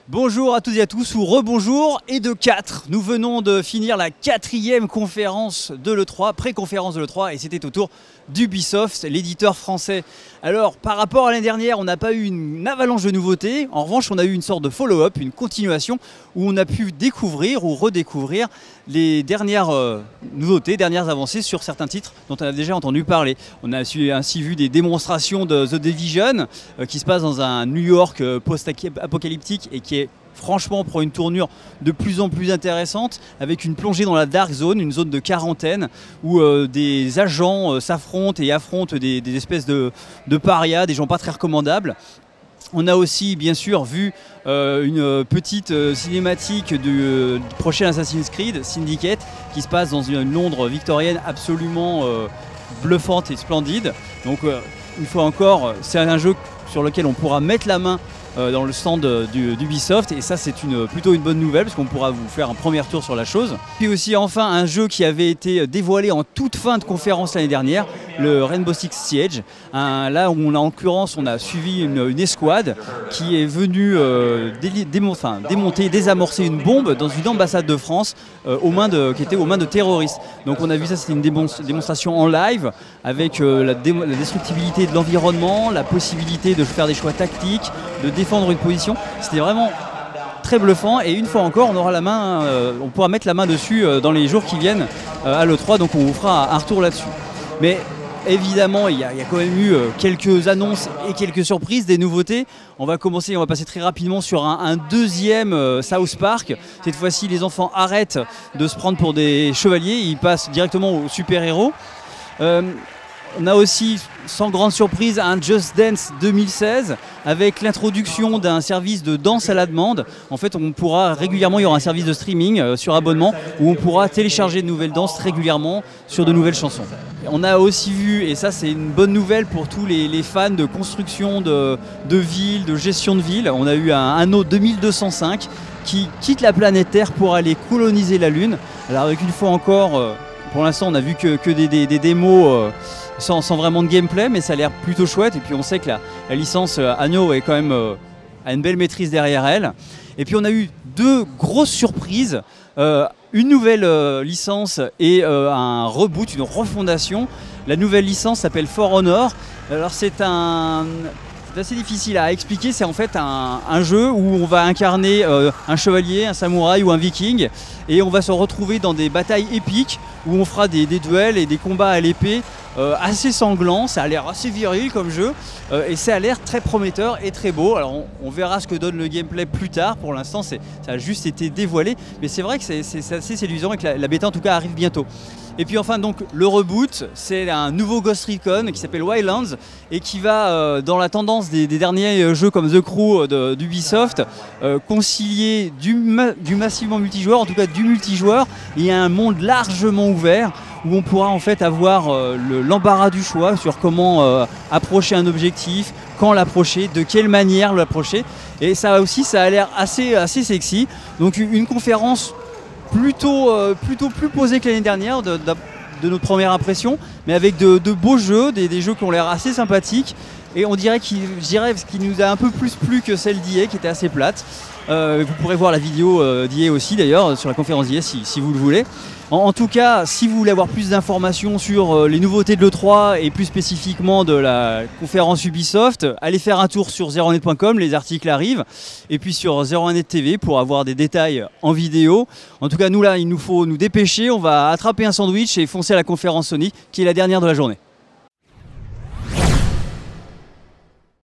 Bonjour à toutes et à tous, ou rebonjour, et de 4. Nous venons de finir la 4e conférence de l'E3, pré-conférence de l'E3, et c'était au tour d'Ubisoft, l'éditeur français. Alors, par rapport à l'année dernière, on n'a pas eu une avalanche de nouveautés. En revanche, on a eu une sorte de follow-up, une continuation, où on a pu découvrir ou redécouvrir les dernières nouveautés, dernières avancées sur certains titres dont on a déjà entendu parler. On a ainsi vu des démonstrations de The Division, qui se passe dans un New York post-apocalyptique et qui est franchement prend une tournure de plus en plus intéressante, avec une plongée dans la Dark Zone, une zone de quarantaine où des agents s'affrontent et affrontent des espèces de parias, des gens pas très recommandables. On a aussi bien sûr vu une petite cinématique du prochain Assassin's Creed, Syndicate, qui se passe dans une Londres victorienne absolument bluffante et splendide. Donc une fois encore, c'est un jeu sur lequel on pourra mettre la main dans le stand d'Ubisoft, et ça c'est plutôt une bonne nouvelle parce qu'on pourra vous faire un premier tour sur la chose. Puis aussi enfin un jeu qui avait été dévoilé en toute fin de conférence l'année dernière, le Rainbow Six Siege. Là où en l'occurrence on a suivi une escouade qui est venue démonter, désamorcer une bombe dans une ambassade de France qui était aux mains de terroristes. Donc on a vu ça, c'était une démonstration en live avec la destructibilité de l'environnement, la possibilité de faire des choix tactiques, de défendre une position. C'était vraiment très bluffant, et une fois encore on aura la main, on pourra mettre la main dessus dans les jours qui viennent à l'E3, donc on vous fera un retour là-dessus. Mais évidemment il y a quand même eu quelques annonces et quelques surprises, des nouveautés. On va passer très rapidement sur un deuxième South Park. Cette fois-ci les enfants arrêtent de se prendre pour des chevaliers, ils passent directement aux super-héros. On a aussi, sans grande surprise, un Just Dance 2016 avec l'introduction d'un service de danse à la demande. En fait, il y aura un service de streaming sur abonnement où on pourra télécharger de nouvelles danses régulièrement sur de nouvelles chansons. On a aussi vu, et ça c'est une bonne nouvelle pour tous les fans de construction de villes, de gestion de villes, on a eu un Anno 2205 qui quitte la planète Terre pour aller coloniser la Lune. Alors avec une fois encore, pour l'instant on a vu que des démos sans vraiment de gameplay, mais ça a l'air plutôt chouette. Et puis on sait que la licence Anno est quand même a une belle maîtrise derrière elle. Et puis on a eu deux grosses surprises, une nouvelle licence et un reboot, une refondation. La nouvelle licence s'appelle For Honor. Alors c'est assez difficile à expliquer, c'est en fait un jeu où on va incarner un chevalier, un samouraï ou un viking, et on va se retrouver dans des batailles épiques où on fera des duels et des combats à l'épée assez sanglants. Ça a l'air assez viril comme jeu, et ça a l'air très prometteur et très beau. Alors on verra ce que donne le gameplay plus tard. Pour l'instant ça a juste été dévoilé, mais c'est vrai que c'est assez séduisant et que la bêta en tout cas arrive bientôt. Et puis enfin donc le reboot, c'est un nouveau Ghost Recon qui s'appelle Wildlands et qui va dans la tendance des derniers jeux comme The Crew d'Ubisoft, concilier du massivement multijoueur, en tout cas du multijoueur, et un monde largement ouvert où on pourra en fait avoir l'embarras du choix sur comment approcher un objectif, quand l'approcher, de quelle manière l'approcher. Et ça aussi, ça a l'air assez sexy. Donc une conférence plutôt plus posée que l'année dernière de notre première impression, mais avec de beaux jeux, des jeux qui ont l'air assez sympathiques. Et on dirait qu'il nous a un peu plus plu que celle d'EA qui était assez plate. Vous pourrez voir la vidéo d'EA aussi d'ailleurs sur la conférence d'EA si vous le voulez. En tout cas, si vous voulez avoir plus d'informations sur les nouveautés de l'E3 et plus spécifiquement de la conférence Ubisoft, allez faire un tour sur 01net.com, les articles arrivent, et puis sur 01net TV pour avoir des détails en vidéo. En tout cas, nous là, il nous faut nous dépêcher, on va attraper un sandwich et foncer à la conférence Sony qui est la dernière de la journée.